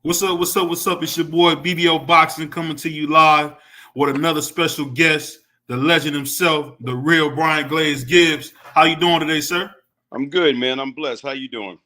What's up? What's up? What's up? It's your boy BBO Boxing coming to you live with another special guest, the legend himself, the real Glaze Gibbs. How you doing today, sir? I'm good, man. I'm blessed. How you doing?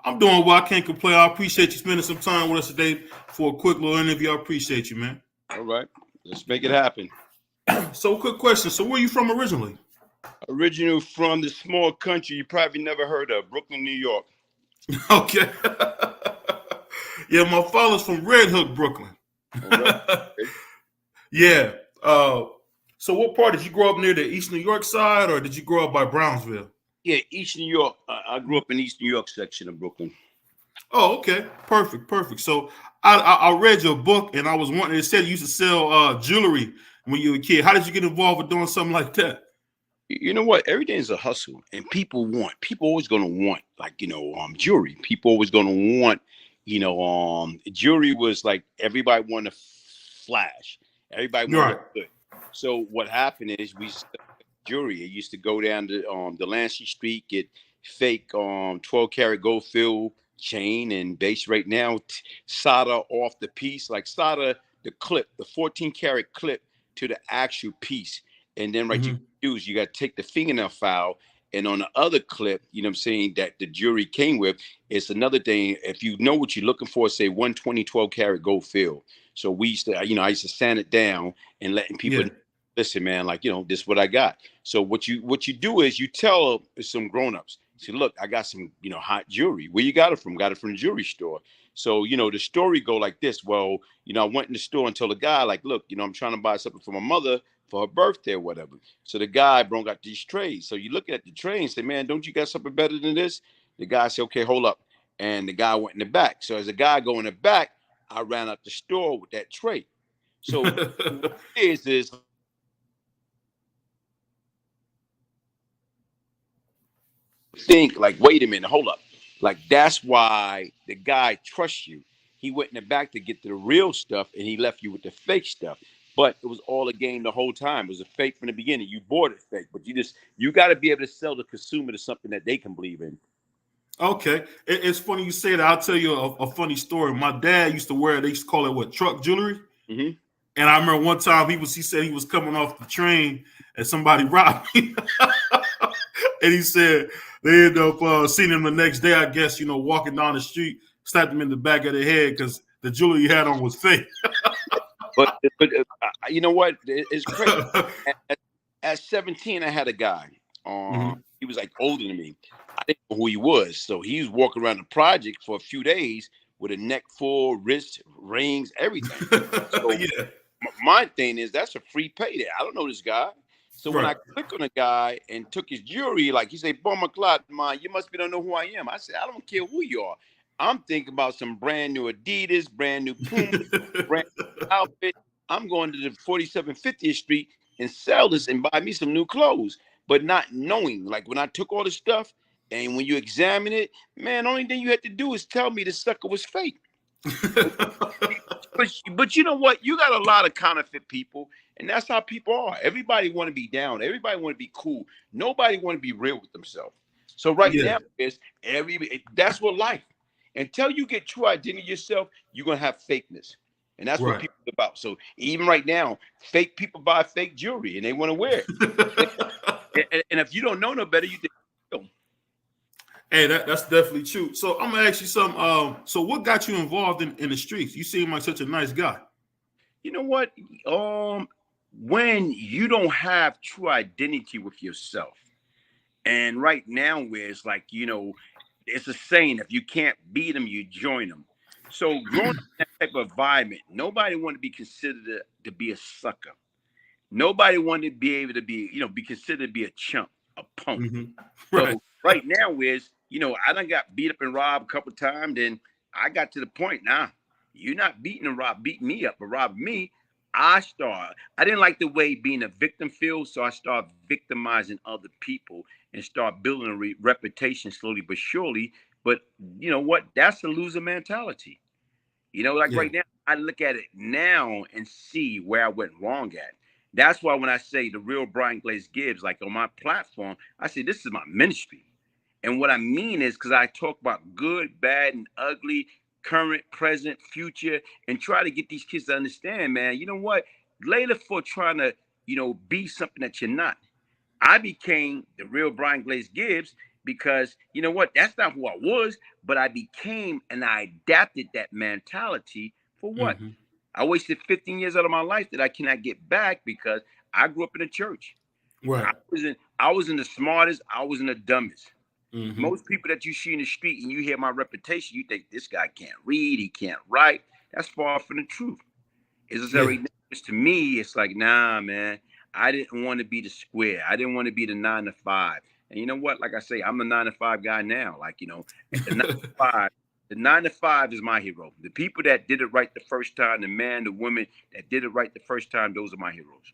I'm doing well. I can't complain. I appreciate you spending some time with us today for a quick little interview. I appreciate you, man. All right. Let's make it happen. So, quick question. So, where are you from originally? Original from the small country you probably never heard of, Brooklyn, New York. Okay. Yeah, my father's from Red Hook, Brooklyn. All right. Okay. Yeah. So, what part did you grow up near the East New York side, or did you grow up by Brownsville? Yeah, East New York. I grew up in East New York section of Brooklyn. Oh, okay. Perfect, perfect. So I read your book and I was wanting, it said you used to sell jewelry when you were a kid. How did you get involved with doing something like that? You know what? Everything's a hustle, and people always gonna want, like, jewelry. People always gonna want, jewelry was like everybody wanted to flash. Everybody wanted Right. to good. So what happened is we jewelry. It used to go down to Delancey Street, get fake 12 karat gold fill chain and base right now, solder off the piece, like solder the clip, the 14 karat clip to the actual piece. And then right, Mm-hmm. you got to take the fingernail file, and on the other clip, you know what I'm saying, that the jewelry came with, it's another thing. If you know what you're looking for, say 120 12 karat gold fill. So we used to, I used to sand it down and letting people Yeah. listen, man, like, this is what I got. So what you do is you tell some grown-ups, say, look, I got some, hot jewelry. Where you got it from? Got it from the jewelry store. So, the story go like this. Well, I went in the store and told the guy, like, look, I'm trying to buy something for my mother for her birthday or whatever. So the guy brought out these trays. So you look at the tray and say, man, don't you got something better than this? The guy said, okay, hold up. And the guy went in the back. So as the guy go in the back, I ran out the store with that tray. So what it is think like, wait a minute, hold up. Like, that's why the guy trusts you. He went in the back to get the real stuff and he left you with the fake stuff. But it was all a game the whole time. It was a fake from the beginning. You bought it fake, but you got to be able to sell the consumer to something that they can believe in. Okay. It's funny you say that. I'll tell you a funny story. My dad used to wear, they used to call it what, truck jewelry? Mm-hmm. And I remember one time he said he was coming off the train and somebody robbed him. And he said they ended up seeing him the next day, I guess, walking down the street, slapped him in the back of the head because the jewelry he had on was fake. But you know what? It's crazy. At 17, I had a guy. Mm-hmm. He was like older than me. I didn't know who he was. So he was walking around the project for a few days with a neck full, wrist, rings, everything. So Yeah. my thing is, that's a free payday. I don't know this guy. So when Right. I click on the guy and took his jewelry, like he said, "Bon McLeod, man, you must be don't know who I am." I said, "I don't care who you are. I'm thinking about some brand new Adidas, brand new Puma, brand new outfit. I'm going to the 4750th Street and sell this and buy me some new clothes." But not knowing, like when I took all the stuff and when you examine it, man, only thing you had to do is tell me the sucker was fake. But you know what? You got a lot of counterfeit people, and that's how people are. Everybody want to be down. Everybody want to be cool. Nobody want to be real with themselves. So right Yeah. now, that's what life. Until you get true identity yourself, you're gonna have fakeness, and that's what Right. people are about. So even right now, fake people buy fake jewelry and they want to wear it. And if you don't know no better, you think. Hey, that's definitely true. So I'm gonna ask you something. So what got you involved in the streets? You seem like such a nice guy. You know what? When you don't have true identity with yourself, and right now, where it's like, it's a saying: if you can't beat them, you join them. So growing up in that type of environment, nobody wanted to be considered to be a sucker. Nobody wanted to be able to be considered to be a chump, a punk. Mm-hmm. Right. So right now is, I done got beat up and robbed a couple times. Then I got to the point, now you're not beating and beating me up, but robbing me. I didn't like the way being a victim feels, so I started victimizing other people and start building a reputation slowly but surely. But you know what? That's a loser mentality. Like Yeah. right now, I look at it now and see where I went wrong at. That's why when I say the real Glaze Gibbs, like on my platform, I say this is my ministry. And what I mean is because I talk about good, bad, and ugly, current, present, future, and try to get these kids to understand, man, you know what? Later for trying to, be something that you're not. I became the real Brian Glaze Gibbs because you know what? That's not who I was, but I became and I adapted that mentality for what? Mm-hmm. I wasted 15 years out of my life that I cannot get back because I grew up in a church. Right. I was in the smartest, I was in the dumbest. Mm-hmm. Most people that you see in the street and you hear my reputation, you think this guy can't read, he can't write. That's far from the truth. It's just Yeah. every to me, it's like, nah, man. I didn't want to be the square. I didn't want to be the 9 to 5. And you know what? Like I say, I'm a 9 to 5 guy now. Like, the 9 to 5, the 9 to 5 is my hero. The people that did it right the first time, the man, the women that did it right the first time, those are my heroes.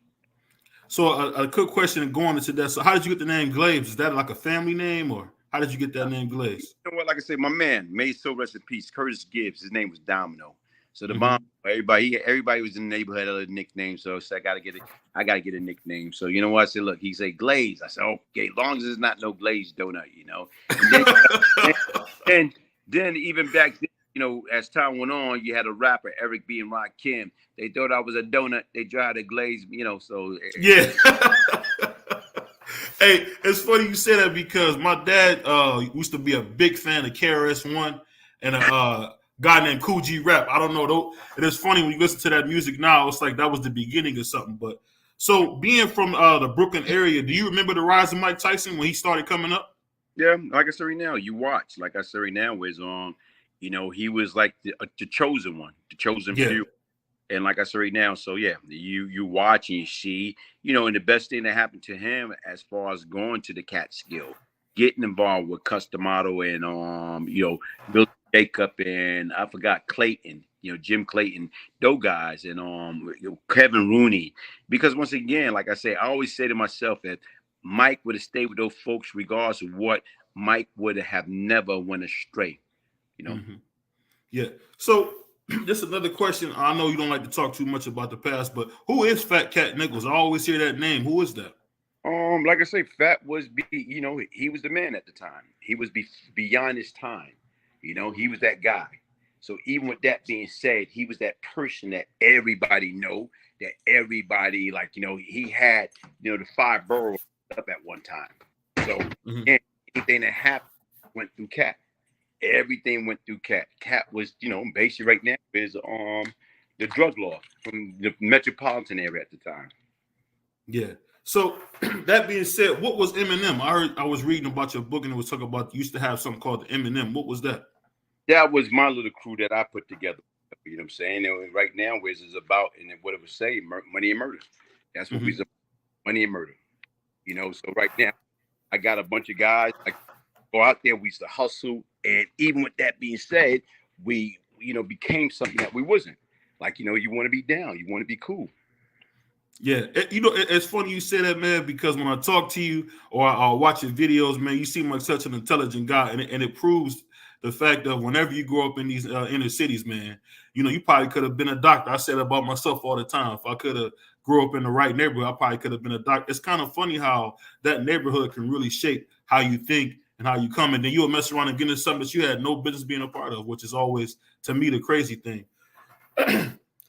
So a quick question going into that. So how did you get the name Glaze? Is that like a family name, or how did you get that name Glaze? You know what? Like I said, my man, may so rest in peace, Curtis Gibbs. His name was Domino. So the Mm-hmm. bomb, everybody was in the neighborhood had a nickname. So I gotta get it. I gotta get a nickname. So you know what? I said, look, he said Glaze. I said, okay, as long as it's not no glazed donut. And then even back then, as time went on, you had a rapper, Eric B. and Rakim. They thought I was a donut. They tried to glaze, so Yeah. Hey, it's funny you say that because my dad used to be a big fan of KRS-One and a guy named Cool G Rap. I don't know though. It is funny when you listen to that music now. It's like that was the beginning of something. But so being from the Brooklyn area, do you remember the rise of Mike Tyson when he started coming up? yeah, like I said right now, you watch. Like I said right now, was he was like the chosen one, the chosen Yeah. few. And like I said right now, so yeah, you watch and you see, and the best thing that happened to him as far as going to the Catskill, getting involved with Customato and Bill Jacob and I forgot Clayton, Jim Clayton, those guys and Kevin Rooney. Because once again, like I say, I always say to myself that Mike would have stayed with those folks regardless of what. Mike would have never went astray. Mm-hmm. Yeah. So just another question. I know you don't like to talk too much about the past, but who is Fat Cat Nichols? I always hear that name. Who is that? Like I say, Fat was he was the man at the time. He was beyond his time. He was that guy. So even with that being said, he was that person that everybody know, that everybody like, he had, the 5 boroughs up at one time. So Mm-hmm. anything that happened went through Cat. Everything went through Cat. Cat was, basically right now is the drug law from the metropolitan area at the time. Yeah. So that being said, what was Eminem? I was reading about your book and it was talking about you used to have something called the Eminem. What was that? That was my little crew that I put together. You know what I'm saying? And right now, where it's about and what it was saying, money and murder. That's what Mm-hmm. we about, money and murder. So right now, I got a bunch of guys. I go out there. We used to hustle, and even with that being said, we became something that we wasn't. Like you want to be down, you want to be cool. Yeah, it's funny you say that, man, because when I talk to you or I watch your videos, man, you seem like such an intelligent guy, and it proves the fact that whenever you grow up in these inner cities, man, you probably could have been a doctor. I say that about myself all the time. If I could have grew up in the right neighborhood, I probably could have been a doctor. It's kind of funny how that neighborhood can really shape how you think and how you come, and then you'll mess around and get into something that you had no business being a part of, which is always, to me, the crazy thing.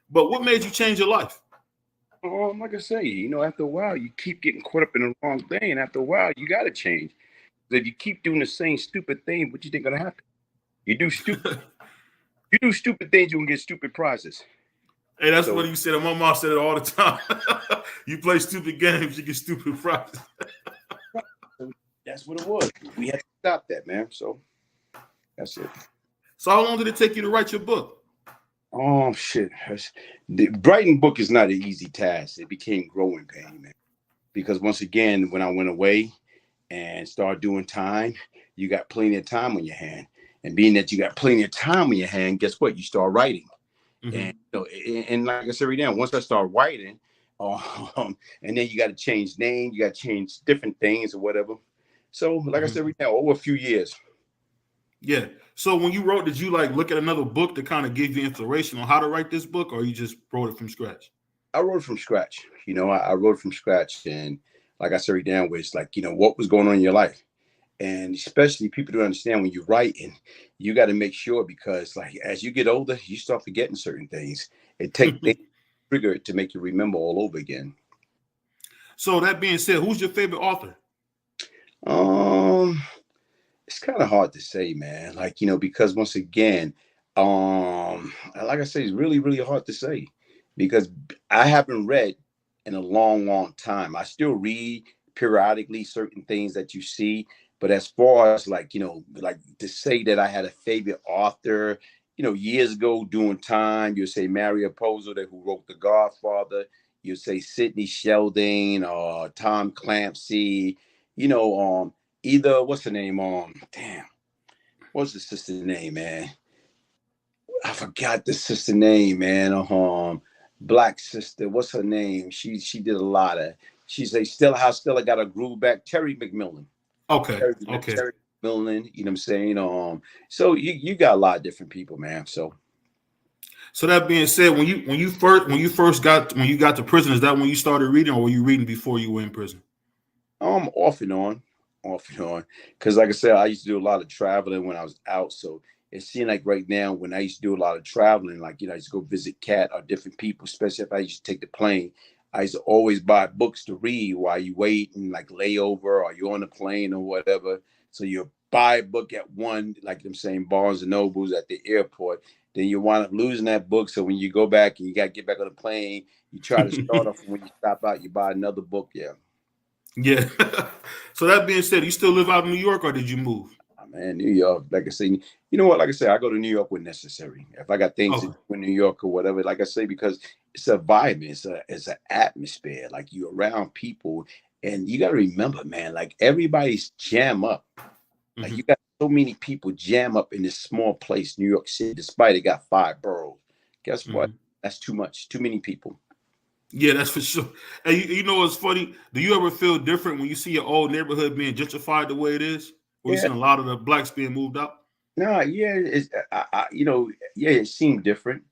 But what made you change your life? Like I say, after a while, you keep getting caught up in the wrong thing, and after a while, you got to change. If you keep doing the same stupid thing, what you think gonna happen? You do stupid things, you can get stupid prizes. Hey, that's what you said. My mom said it all the time. You play stupid games, you get stupid prizes. That's what it was. We had to stop that, man. So that's it. So how long did it take you to write your book? Oh shit! The writing book is not an easy task. It became growing pain, man. Because once again, when I went away and started doing time, you got plenty of time on your hand. And being that you got plenty of time on your hand, guess what? You start writing. Mm-hmm. And like I said right now, once I start writing, and then you got to change name, you got to change different things or whatever. So like I said right now, over a few years. Yeah. So when you wrote, did you like look at another book to kind of give you inspiration on how to write this book, or you just wrote it from scratch? I wrote it from scratch. I wrote it from scratch, and like I said right now, it's like what was going on in your life. And especially people don't understand when you're writing, you got to make sure, because like as you get older, you start forgetting certain things. It takes things to trigger it to make you remember all over again. So that being said, who's your favorite author? Um, it's kind of hard to say, man. Like, because once again, like I say, it's really, really hard to say because I haven't read in a long, long time. I still read periodically certain things that you see, but as far as like, like to say that I had a favorite author, years ago doing time, you'll say Mario Puzo, that who wrote The Godfather. You'll say Sidney Sheldon or Tom Clancy, you know, either what's the name? Damn, what's the sister name, man? I forgot the sister name, man. Black sister. What's her name? She did a lot of. She's a still how Stella got a groove back. Terry McMillan. Okay, Terry, okay. Terry McMillan. You know what I'm saying? So you got a lot of different people, man. So So that being said, when you got to prison, is that when you started reading, or were you reading before you were in prison? off and on, off and on. Because like I said, I used to do a lot of traveling when I was out. So it seemed like right now when I used to do a lot of traveling, like I used to go visit Cat or different people, especially if I used to take the plane. I used to always buy books to read while you wait and like layover or you're on the plane or whatever. So you buy a book at one, like I'm saying, Barnes and Nobles at the airport. Then you wind up losing that book. So when you go back and you got to get back on the plane, you try to start off, and when you stop out, you buy another book. Yeah. Yeah. So that being said, you still live out in New York, or did you move? Oh, man, New York, like I say, you know what? Like I say, I go to New York when necessary. If I got things to Okay. do in New York or whatever, like I say, because it's a vibe, it's an atmosphere. Like you're around people, and you got to remember, man, like everybody's jam up. Like Hmm. you got so many people jam up in this small place, New York City, despite it got 5 boroughs. Guess what? Hmm. That's too much. Too many people. Yeah, that's for sure. And you know what's funny? Do you ever feel different when you see your old neighborhood being gentrified the way it is? Where you Yeah. seen a lot of the blacks being moved out? No, yeah, yeah, it seemed different,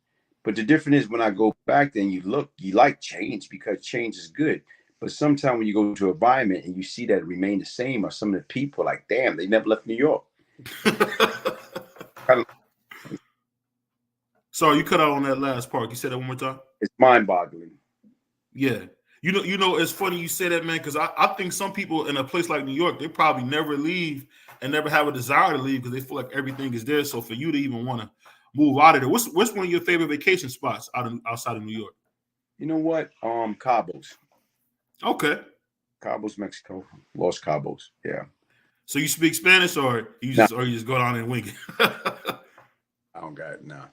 but the difference is when I go back, then you look, you like change because change is good. But sometimes when you go to an environment and you see that it remain the same, or some of the people like, damn, they never left New York. Kind of, Sorry, you cut out on that last part. You said that one more time. it's mind-boggling. Yeah. It's funny you say that, man, because I think some people in a place like New York, they probably never leave and never have a desire to leave because they feel like everything is there. So for you to even want to move out of there, what's one of your favorite vacation spots outside of New York? You know what? Cabos, Okay. Cabos, Mexico, Los Cabos. Yeah. So you speak Spanish, or No, you just go down and wing it? I don't got it now.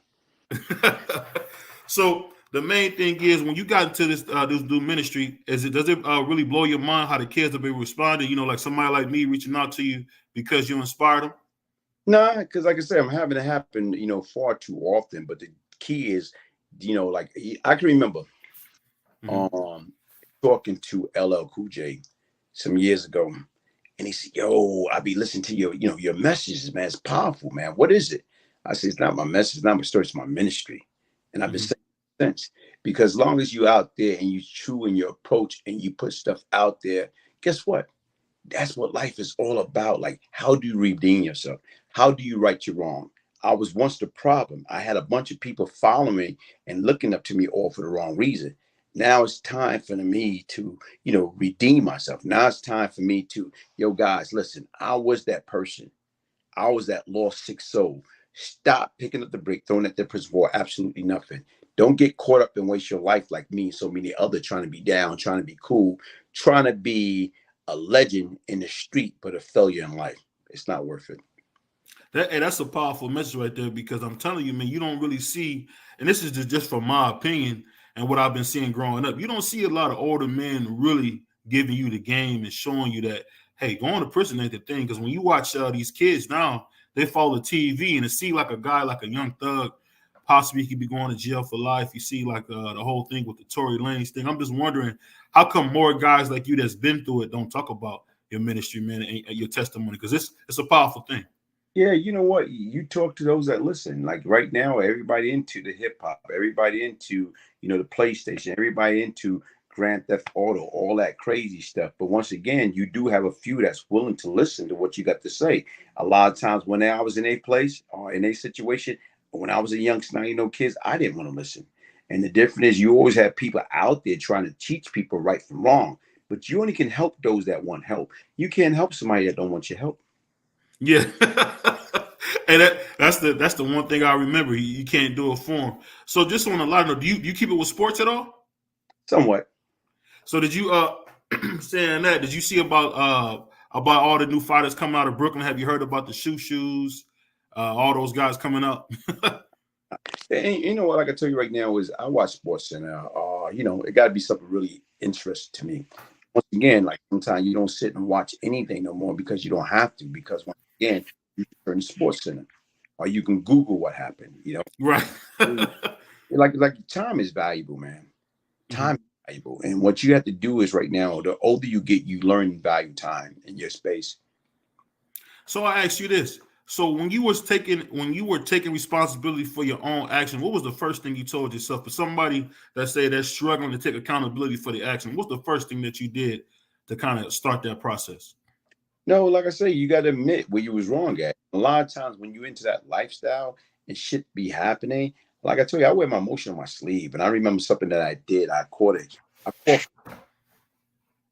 So the main thing is when you got into this new ministry, does it really blow your mind how the kids have been responding? Like somebody like me reaching out to you because you inspired them. Nah, because like I said, I'm having it happen, far too often. But the key is, like I can remember Hmm. um talking to LL Cool J some years ago, and he said, "Yo, I be listening to your messages, man. It's powerful, man. What is it?" I said, "It's not my message, it's not my story, it's my ministry." And I've been Hmm. saying since, because as long as you out there and you true in your approach and you put stuff out there, guess what? That's what life is all about. Like, how do you redeem yourself? How do you right your wrong? I was once the problem. I had a bunch of people following and looking up to me all for the wrong reason. Now it's time for me to, redeem myself. Now it's time for me to, yo, guys, listen, I was that person. I was that lost sick soul. Stop picking up the brick, throwing at the prison for absolutely nothing. Don't get caught up and waste your life like me and so many other trying to be down, trying to be cool, trying to be a legend in the street, but a failure in life. It's not worth it. That's a powerful message right there because I'm telling you, man, you don't really see, and this is just from my opinion and what I've been seeing growing up. You don't see a lot of older men really giving you the game and showing you that, hey, going to prison ain't the thing. Because when you watch these kids now, they follow TV and it see like a guy, like a young thug, possibly he could be going to jail for life. You see like the whole thing with the Tory Lanez thing. I'm just wondering how come more guys like you that's been through it don't talk about your ministry, man, and your testimony because it's a powerful thing. Yeah, you know what? You talk to those that listen. Like right now, everybody into the hip hop, everybody into, the PlayStation, everybody into Grand Theft Auto, all that crazy stuff. But once again, you do have a few that's willing to listen to what you got to say. A lot of times when I was in a place or in a situation, when I was a youngster, kids, I didn't want to listen. And the difference is you always have people out there trying to teach people right from wrong. But you only can help those that want help. You can't help somebody that don't want your help. Yeah. And that's the one thing I remember. You can't do it for him. So just on a lighter note, do you keep it with sports at all? Somewhat. So did you saying that, did you see about all the new fighters coming out of Brooklyn? Have you heard about the shoes, all those guys coming up? And you know what I can tell you right now is I watch Sports Center. It got to be something really interesting to me. Once again, like sometimes you don't sit and watch anything no more because you don't have to. Because once again, you can turn to Sports Center, or you can Google what happened. Right. like time is valuable, man. Time is valuable, and what you have to do is right now. The older you get, you learn value time in your space. So I asked you this. So when you were taking responsibility for your own action, what was the first thing you told yourself? For somebody that say they're struggling to take accountability for the action, what's the first thing that you did to kind of start that process? No, like I say, you got to admit where you was wrong at. A lot of times when you into that lifestyle and shit be happening, like I told you, I wear my emotion on my sleeve. And I remember something that I did. I caught it.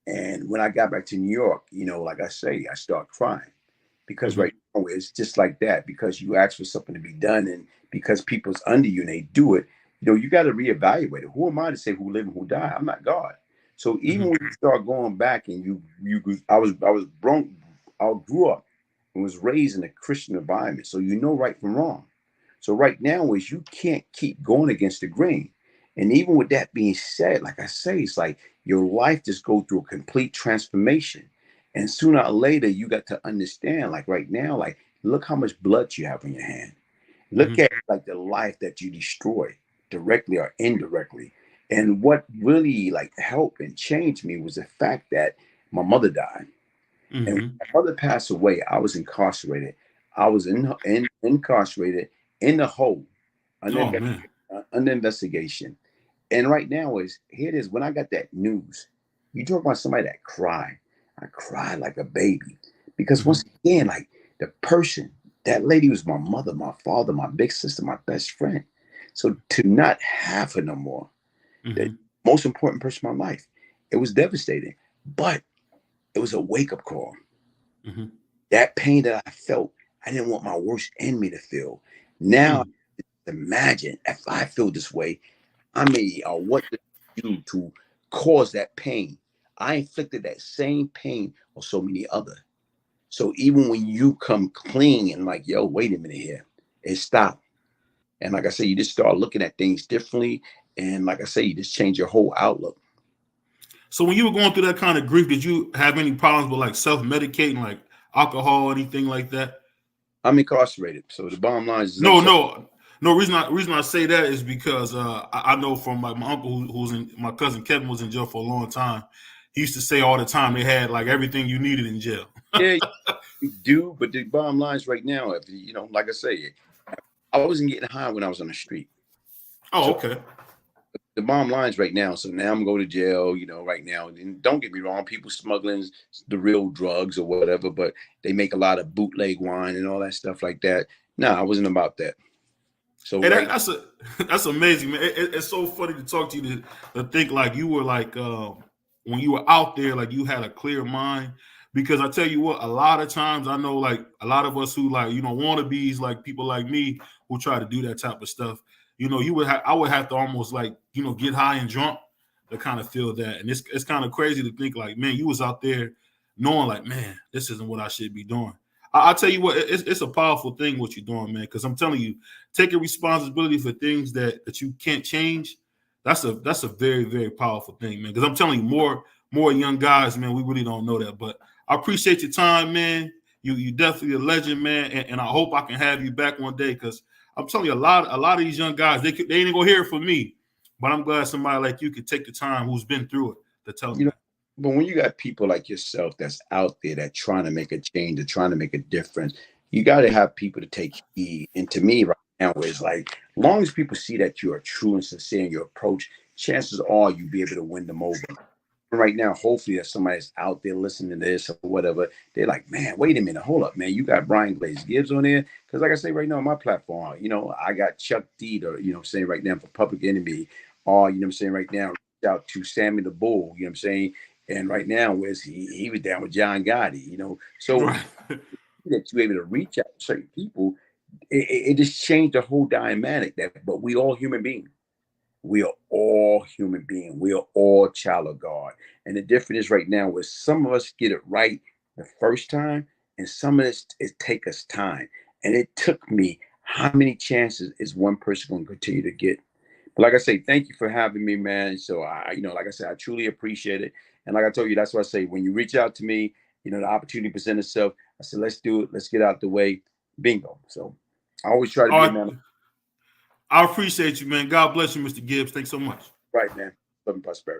And when I got back to New York, like I say, I start crying because right now it's just like that. Because you ask for something to be done, and because people's under you and they do it, you got to reevaluate it. Who am I to say who live and who die? I'm not God. So even when you start going back and I grew up and was raised in a Christian environment, so right from wrong. So right now is you can't keep going against the grain. And even with that being said, like I say, it's like your life just go through a complete transformation. And sooner or later, you got to understand, like right now, like look how much blood you have in your hand. Look at like the life that you destroy directly or indirectly. And what really like helped and changed me was the fact that my mother died. And when my mother passed away, I was incarcerated. I was incarcerated in the hole Oh man. under investigation. And right now here it is. When I got that news, you talk about somebody that cried. I cried like a baby because once again, like that lady was my mother, my father, my big sister, my best friend. So to not have her no more, the most important person in my life, it was devastating. But it was a wake up call. That pain that I felt, I didn't want my worst enemy to feel. Now, imagine if I feel this way, what did I do to cause that pain? I inflicted that same pain on so many other. So even when you come clean and like, yo, wait a minute here, it stopped. And like I say, you just start looking at things differently. And like I say, you just change your whole outlook. So when you were going through that kind of grief, did you have any problems with like self-medicating, like alcohol or anything like that? I'm incarcerated. So the bottom line is No. Reason I say that is because I know from my uncle who's in my cousin Kevin was in jail for a long time. He used to say all the time they had like everything you needed in jail. Yeah, you do. But the bottom line is right now, if like I say, I wasn't getting high when I was on the street. Oh, okay. The bottom line is right now. So now I'm going to jail, right now. And don't get me wrong, people smuggling the real drugs or whatever, but they make a lot of bootleg wine and all that stuff like that. No, I wasn't about that. So that's amazing, man. It's so funny to talk to you to think like you were like when you were out there, like you had a clear mind. Because I tell you what, a lot of times I know like a lot of us who like wannabes, like people like me who try to do that type of stuff. I would have to almost like get high and drunk to kind of feel that. And it's kind of crazy to think like, man, you was out there knowing like, man, this isn't what I should be doing. I'll tell you what, it's a powerful thing what you're doing, man. Because I'm telling you, taking responsibility for things that you can't change, that's a very, very powerful thing, man. Because I'm telling you, more young guys, man, we really don't know that. But I appreciate your time, man. You definitely a legend, man. And I hope I can have you back one day because I'm telling you, a lot of these young guys, they ain't gonna hear it from me. But I'm glad somebody like you could take the time who's been through it to tell them. But when you got people like yourself that's out there that trying to make a change, they're trying to make a difference, you got to have people to take heed. And to me right now, it's like, as long as people see that you are true and sincere in your approach, chances are you'll be able to win them over. Right now, hopefully, if somebody's out there listening to this or whatever, they're like, man, wait a minute, hold up, man, you got Brian Glaze Gibbs on there? Because like I say right now on my platform, I got Chuck D, or I'm saying right now for Public Enemy, or I'm saying right now, reach out to Sammy the Bull, I'm saying, and right now, where's he was down with John Gotti, so Right. that you're able to reach out to certain people, it just changed the whole dynamic. But we all human beings. We are all human beings. We are all child of God. And the difference is right now is some of us get it right the first time, and some of this it take us time. And it took me how many chances is one person going to continue to get? But like I say, thank you for having me, man. So like I said, I truly appreciate it. And like I told you, that's why I say when you reach out to me, the opportunity presents itself. I said, let's do it. Let's get out the way. Bingo. So I always try to All be right. man. I appreciate you, man. God bless you, Mr. Gibbs. Thanks so much. Right, man. Love and prosperity.